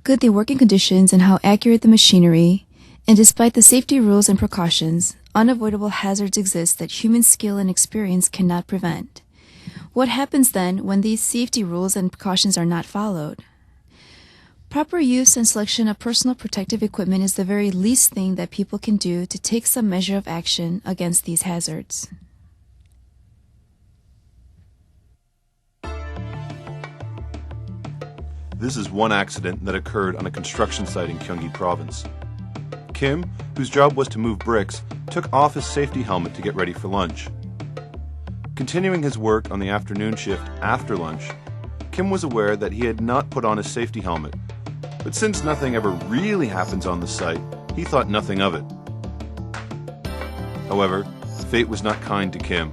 good the working conditions and how accurate the machinery, and despite the safety rules and precautions, unavoidable hazards exist that human skill and experience cannot prevent. What happens then when these safety rules and precautions are not followed? Proper use and selection of personal protective equipment is the very least thing that people can do to take some measure of action against these hazards. This is one accident that occurred on a construction site in Gyeonggi Province. Kim, whose job was to move bricks, took off his safety helmet to get ready for lunch. Continuing his work on the afternoon shift after lunch, Kim was aware that he had not put on his safety helmet, but since nothing ever really happens on the site, he thought nothing of it. However, fate was not kind to Kim.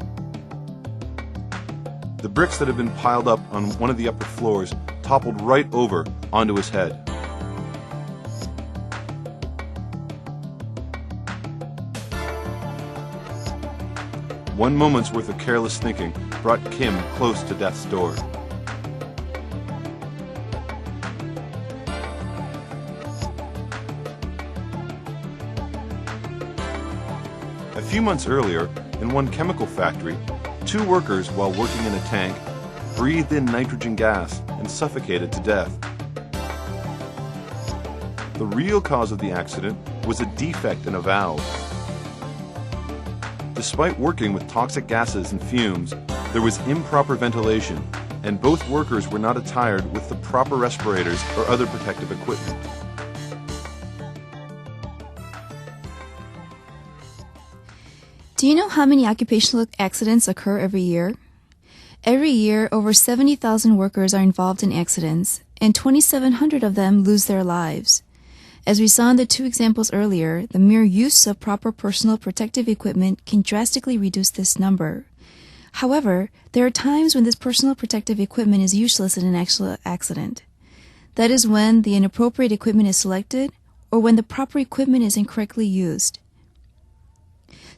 The bricks that had been piled up on one of the upper floors toppled right over onto his head. One moment's worth of careless thinking brought Kim close to death's door. A few months earlier, in one chemical factory, 2 workers, while working in a tank, breathed in nitrogen gas and suffocated to death. The real cause of the accident was a defect in a valve. Despite working with toxic gases and fumes, there was improper ventilation, and both workers were not attired with the proper respirators or other protective equipment. Do you know how many occupational accidents occur every year? Every year, over 70,000 workers are involved in accidents, and 2,700 of them lose their lives. As we saw in the 2 examples earlier, the mere use of proper personal protective equipment can drastically reduce this number. However, there are times when this personal protective equipment is useless in an actual accident. That is when the inappropriate equipment is selected or when the proper equipment is incorrectly used.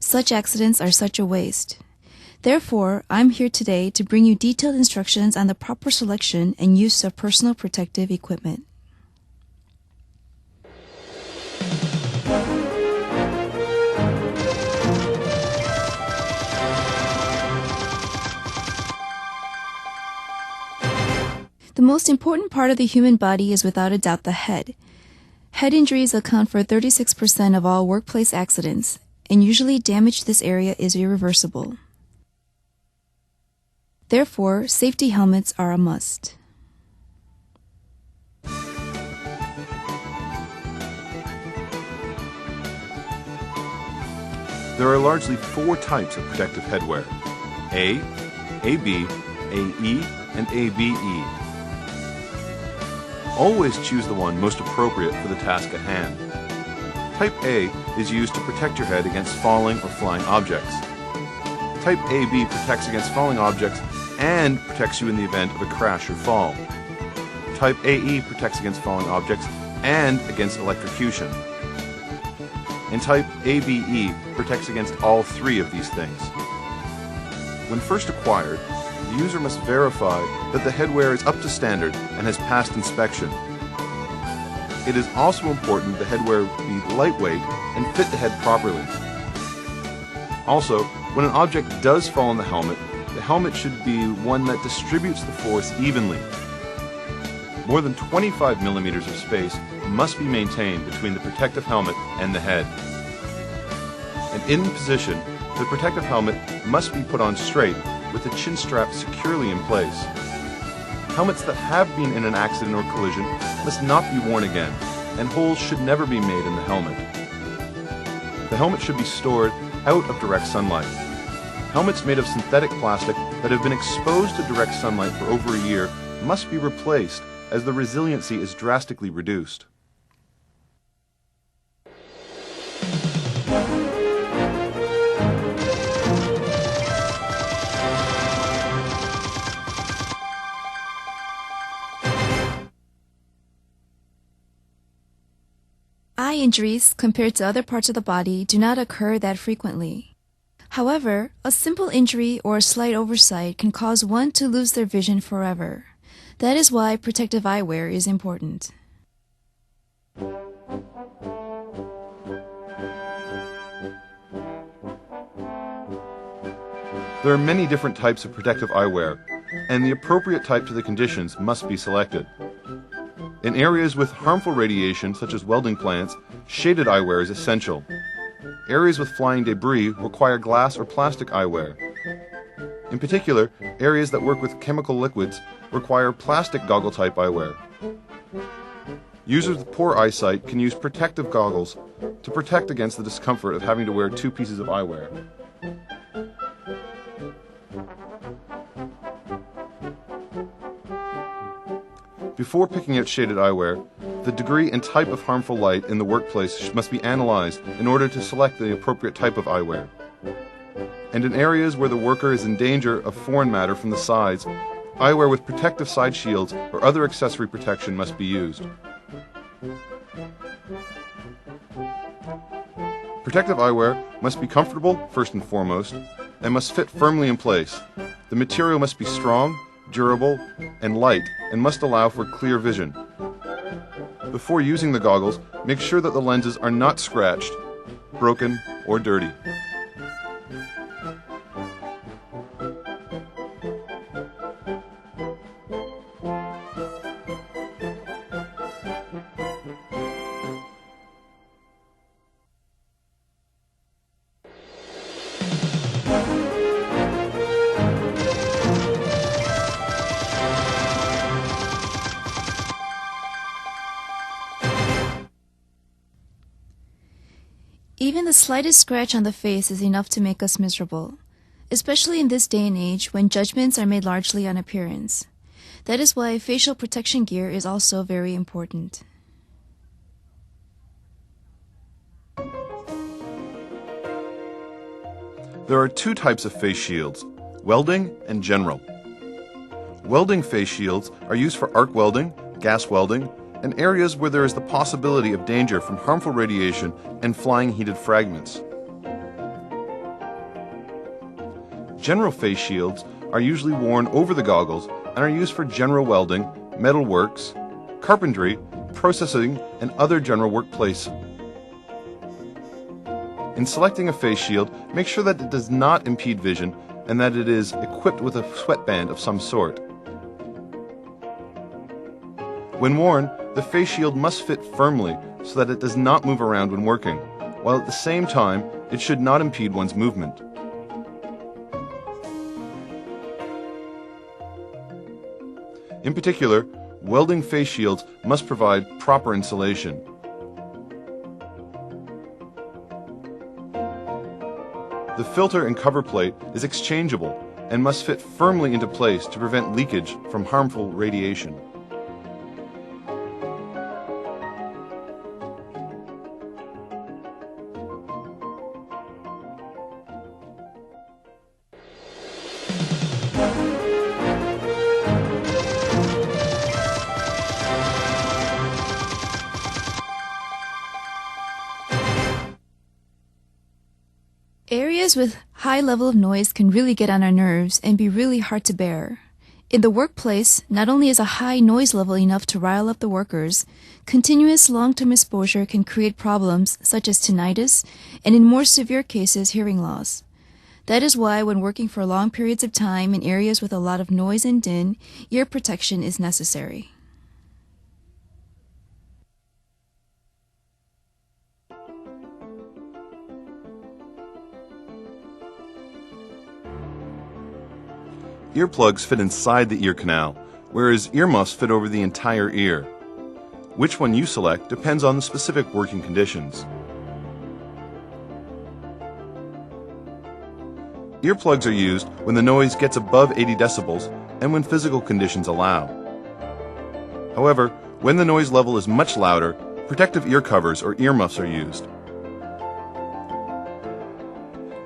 Such accidents are such a waste. Therefore, I'm here today to bring you detailed instructions on the proper selection and use of personal protective equipment. The most important part of the human body is without a doubt the head. Head injuries account for 36% of all workplace accidents, and usually damage to this area is irreversible. Therefore, safety helmets are a must. There are largely 4 types of protective headwear: A, AB, AE, and ABE. Always choose the one most appropriate for the task at hand. Type A is used to protect your head against falling or flying objects. Type AB protects against falling objects and protects you in the event of a crash or fall. Type AE protects against falling objects and against electrocution. And type ABE protects against all 3 of these things. When first acquired, the user must verify that the headwear is up to standard and has passed inspection. It is also important the headwear be lightweight and fit the head properly. Also, when an object does fall on the helmet should be one that distributes the force evenly. More than 25 millimeters of space must be maintained between the protective helmet and the head. And in position, the protective helmet must be put on straight with the chin strap securely in place. Helmets that have been in an accident or collision must not be worn again, and holes should never be made in the helmet. The helmet should be stored out of direct sunlight. Helmets made of synthetic plastic that have been exposed to direct sunlight for over a year must be replaced, as the resiliency is drastically reduced. Eye injuries, compared to other parts of the body, do not occur that frequently. However, a simple injury or a slight oversight can cause one to lose their vision forever. That is why protective eyewear is important. There are many different types of protective eyewear, and the appropriate type to the conditions must be selected. In areas with harmful radiation, such as welding plants, shaded eyewear is essential. Areas with flying debris require glass or plastic eyewear. In particular, areas that work with chemical liquids require plastic goggle-type eyewear. Users with poor eyesight can use protective goggles to protect against the discomfort of having to wear two pieces of eyewear. Before picking out shaded eyewear, the degree and type of harmful light in the workplace must be analyzed in order to select the appropriate type of eyewear. And in areas where the worker is in danger of foreign matter from the sides, eyewear with protective side shields or other accessory protection must be used. Protective eyewear must be comfortable, first and foremost, and must fit firmly in place. The material must be strong, durable, and light, and must allow for clear vision. Before using the goggles, make sure that the lenses are not scratched, broken, or dirty. Even the slightest scratch on the face is enough to make us miserable, especially in this day and age when judgments are made largely on appearance. That is why facial protection gear is also very important. There are two types of face shields, welding and general. Welding face shields are used for arc welding, gas welding, and areas where there is the possibility of danger from harmful radiation and flying heated fragments. General face shields are usually worn over the goggles and are used for general welding, metalworks, carpentry, processing, and other general workplace. In selecting a face shield, make sure that it does not impede vision and that it is equipped with a sweatband of some sort. When worn, the face shield must fit firmly so that it does not move around when working, while at the same time, it should not impede one's movement. In particular, welding face shields must provide proper insulation. The filter and cover plate is exchangeable and must fit firmly into place to prevent leakage from harmful radiation. Areas with high level of noise can really get on our nerves and be really hard to bear. In the workplace, not only is a high noise level enough to rile up the workers, continuous long-term exposure can create problems such as tinnitus and in more severe cases, hearing loss. That is why when working for long periods of time in areas with a lot of noise and din, ear protection is necessary. Earplugs fit inside the ear canal, whereas earmuffs fit over the entire ear. Which one you select depends on the specific working conditions. Earplugs are used when the noise gets above 80 decibels and when physical conditions allow. However, when the noise level is much louder, protective ear covers or earmuffs are used.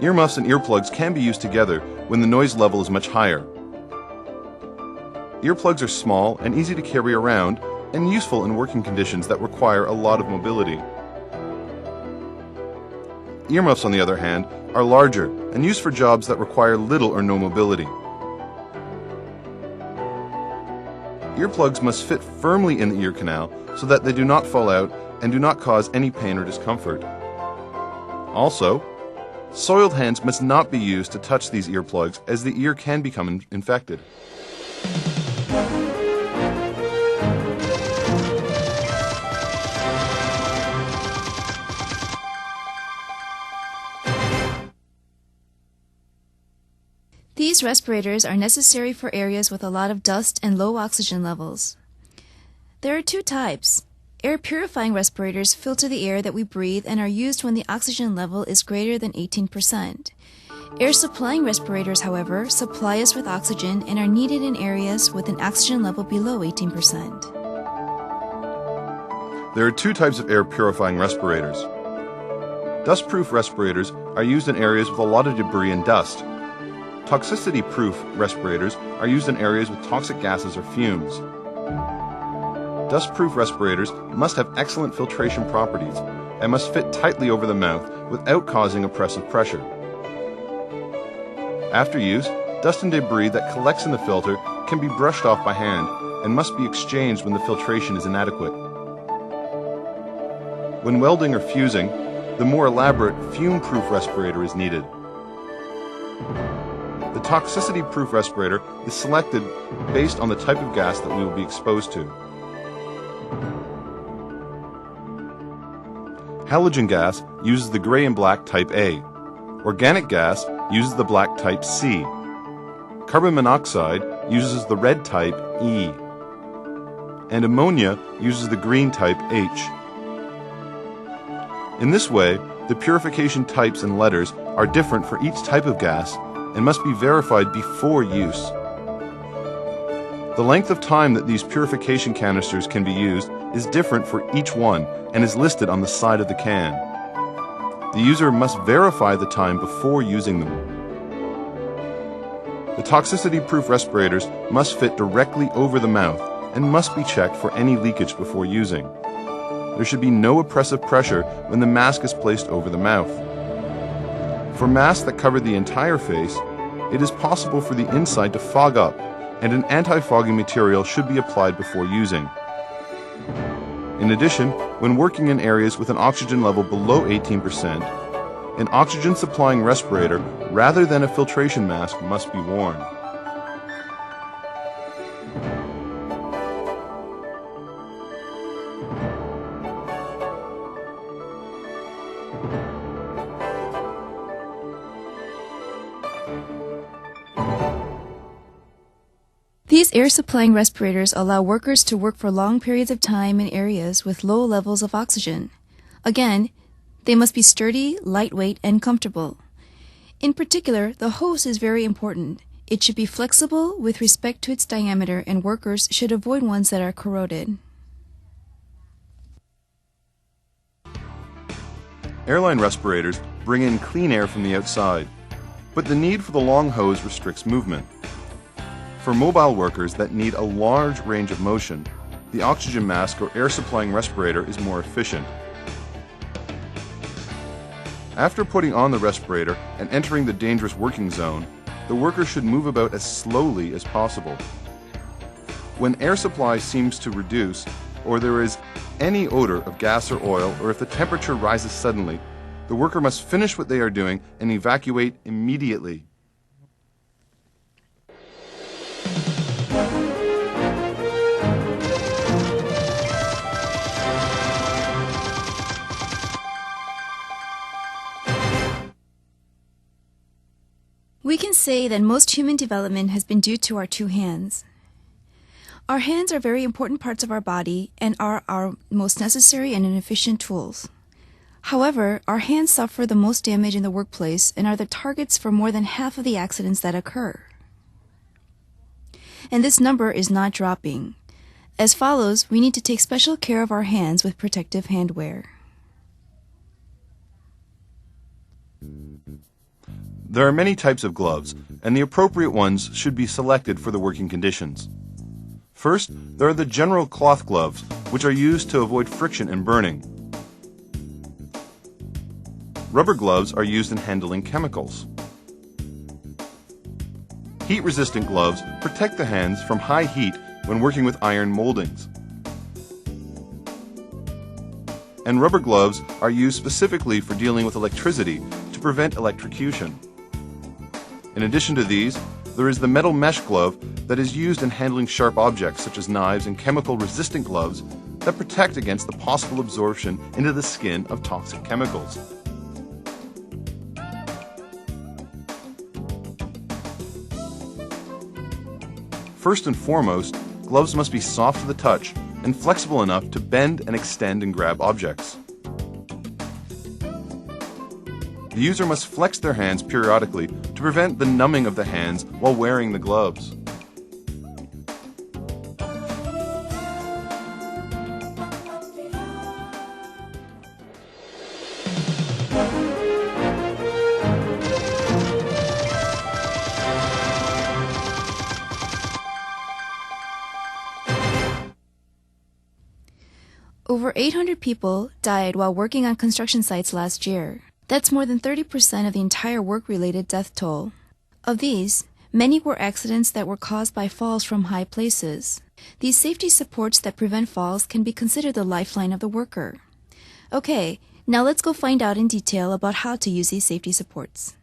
Earmuffs and earplugs can be used together when the noise level is much higher. Earplugs are small and easy to carry around and useful in working conditions that require a lot of mobility. Earmuffs, on the other hand, are larger and used for jobs that require little or no mobility. Earplugs must fit firmly in the ear canal so that they do not fall out and do not cause any pain or discomfort. Also, soiled hands must not be used to touch these earplugs, as the ear can become infected. These respirators are necessary for areas with a lot of dust and low oxygen levels. There are two types. Air purifying respirators filter the air that we breathe and are used when the oxygen level is greater than 18%. Air supplying respirators, however, supply us with oxygen and are needed in areas with an oxygen level below 18%. There are two types of air purifying respirators. Dust-proof respirators are used in areas with a lot of debris and dust. Toxicity-proof respirators are used in areas with toxic gases or fumes. Dust-proof respirators must have excellent filtration properties and must fit tightly over the mouth without causing oppressive pressure. After use, dust and debris that collects in the filter can be brushed off by hand and must be exchanged when the filtration is inadequate. When welding or fusing, the more elaborate fume-proof respirator is needed. The toxicity-proof respirator is selected based on the type of gas that we will be exposed to. Halogen gas uses the gray and black type A. Organic gas uses the black type C. Carbon monoxide uses the red type E. And ammonia uses the green type H. In this way, the purification types and letters are different for each type of gas and must be verified before use. The length of time that these purification canisters can be used is different for each one and is listed on the side of the can. The user must verify the time before using them. The toxicity-proof respirators must fit directly over the mouth and must be checked for any leakage before using. There should be no oppressive pressure when the mask is placed over the mouth. For masks that cover the entire face, it is possible for the inside to fog up, and an anti-fogging material should be applied before using. In addition, when working in areas with an oxygen level below 18%, an oxygen-supplying respirator rather than a filtration mask must be worn. These air-supplying respirators allow workers to work for long periods of time in areas with low levels of oxygen. Again, they must be sturdy, lightweight, and comfortable. In particular, the hose is very important. It should be flexible with respect to its diameter, and workers should avoid ones that are corroded. Airline respirators bring in clean air from the outside, but the need for the long hose restricts movement. For mobile workers that need a large range of motion, the oxygen mask or air-supplying respirator is more efficient. After putting on the respirator and entering the dangerous working zone, the worker should move about as slowly as possible. When air supply seems to reduce, or there is any odor of gas or oil, or if the temperature rises suddenly, the worker must finish what they are doing and evacuate immediately. We can say that most human development has been due to our two hands. Our hands are very important parts of our body and are our most necessary and efficient tools. However, our hands suffer the most damage in the workplace and are the targets for more than half of the accidents that occur. And this number is not dropping. As follows, we need to take special care of our hands with protective handwear. There are many types of gloves, and the appropriate ones should be selected for the working conditions. First, there are the general cloth gloves, which are used to avoid friction and burning. Rubber gloves are used in handling chemicals. Heat-resistant gloves protect the hands from high heat when working with iron moldings. and rubber gloves are used specifically for dealing with electricity to prevent electrocution. In addition to these, there is the metal mesh glove that is used in handling sharp objects such as knives, and chemical-resistant gloves that protect against the possible absorption into the skin of toxic chemicals. First and foremost, gloves must be soft to the touch and flexible enough to bend and extend and grab objects. The user must flex their hands periodically to prevent the numbing of the hands while wearing the gloves. Over 800 people died while working on construction sites last year. That's more than 30% of the entire work-related death toll. Of these, many were accidents that were caused by falls from high places. These safety supports that prevent falls can be considered the lifeline of the worker. Okay, now let's go find out in detail about how to use these safety supports.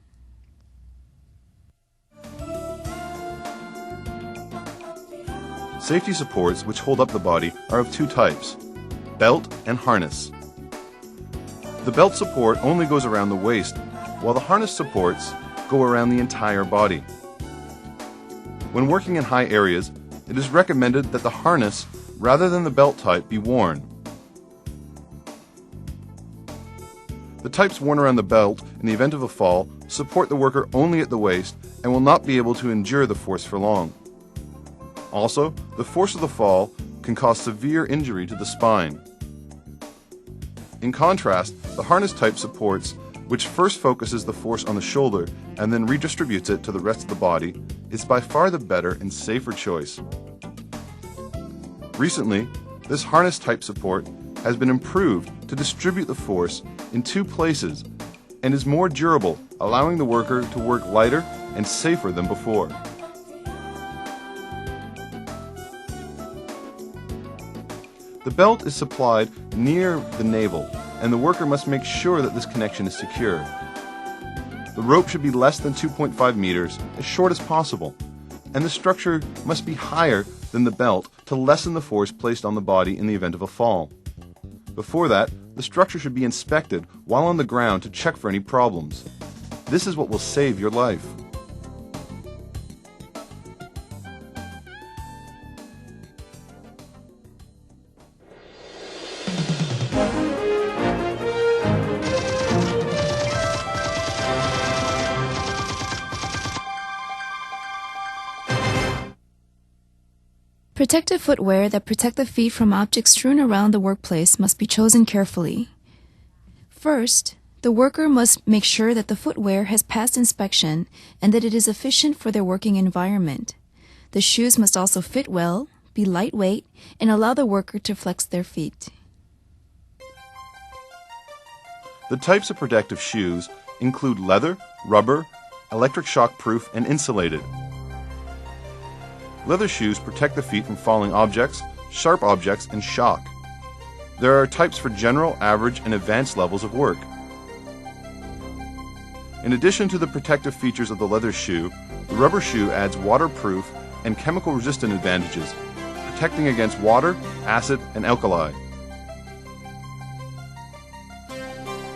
Safety supports which hold up the body are of two types: belt and harness. The belt support only goes around the waist, while the harness supports go around the entire body. When working in high areas, it is recommended that the harness, rather than the belt type, be worn. The types worn around the belt in the event of a fall support the worker only at the waist and will not be able to endure the force for long. Also, the force of the fall can cause severe injury to the spine. In contrast, the harness type supports, which first focuses the force on the shoulder and then redistributes it to the rest of the body, is by far the better and safer choice. Recently, this harness type support has been improved to distribute the force in two places and is more durable, allowing the worker to work lighter and safer than before. The belt is supplied near the navel, and the worker must make sure that this connection is secure. The rope should be less than 2.5 meters, as short as possible, and the structure must be higher than the belt to lessen the force placed on the body in the event of a fall. Before that, the structure should be inspected while on the ground to check for any problems. This is what will save your life. Protective footwear that protect the feet from objects strewn around the workplace must be chosen carefully. First, the worker must make sure that the footwear has passed inspection and that it is efficient for their working environment. The shoes must also fit well, be lightweight, and allow the worker to flex their feet. The types of protective shoes include leather, rubber, electric shock proof, and insulated. Leather shoes protect the feet from falling objects, sharp objects, and shock. There are types for general, average, and advanced levels of work. In addition to the protective features of the leather shoe, the rubber shoe adds waterproof and chemical-resistant advantages, protecting against water, acid, and alkali.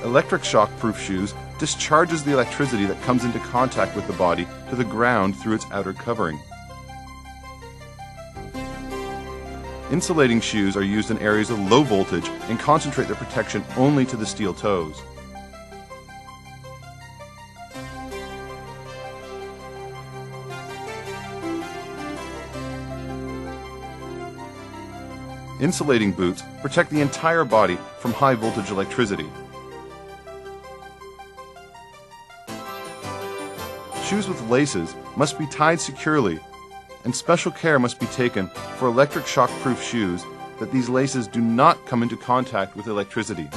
Electric shock-proof shoes discharges the electricity that comes into contact with the body to the ground through its outer covering. Insulating shoes are used in areas of low voltage and concentrate their protection only to the steel toes. Insulating boots protect the entire body from high voltage electricity. Shoes with laces must be tied securely, and special care must be taken for electric shock-proof shoes that these laces do not come into contact with electricity.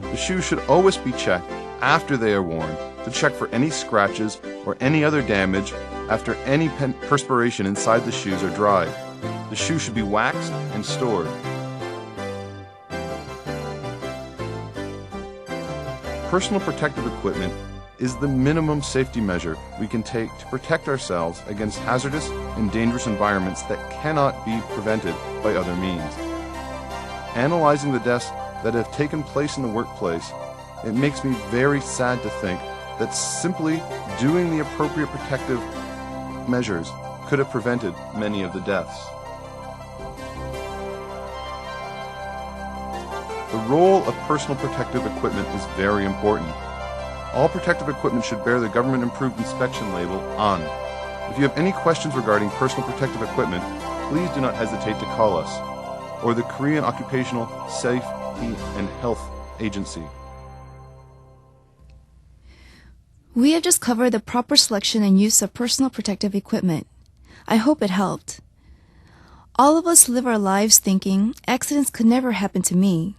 The shoes should always be checked after they are worn to check for any scratches or any other damage after any perspiration inside the shoes are dried. The shoe should be waxed and stored. Personal protective equipment is the minimum safety measure we can take to protect ourselves against hazardous and dangerous environments that cannot be prevented by other means. Analyzing the deaths that have taken place in the workplace, it makes me very sad to think that simply doing the appropriate protective measures could have prevented many of the deaths. The role of personal protective equipment is very important. All protective equipment should bear the government-approved inspection label on. If you have any questions regarding personal protective equipment, please do not hesitate to call us or the Korean Occupational Safety and Health Agency. We have just covered the proper selection and use of personal protective equipment. I hope it helped. All of us live our lives thinking accidents could never happen to me.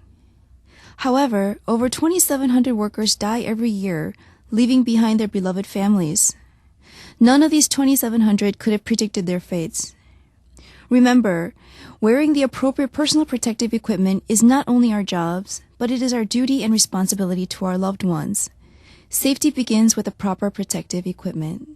However, over 2,700 workers die every year, leaving behind their beloved families. None of these 2,700 could have predicted their fates. Remember, wearing the appropriate personal protective equipment is not only our jobs, but it is our duty and responsibility to our loved ones. Safety begins with the proper protective equipment.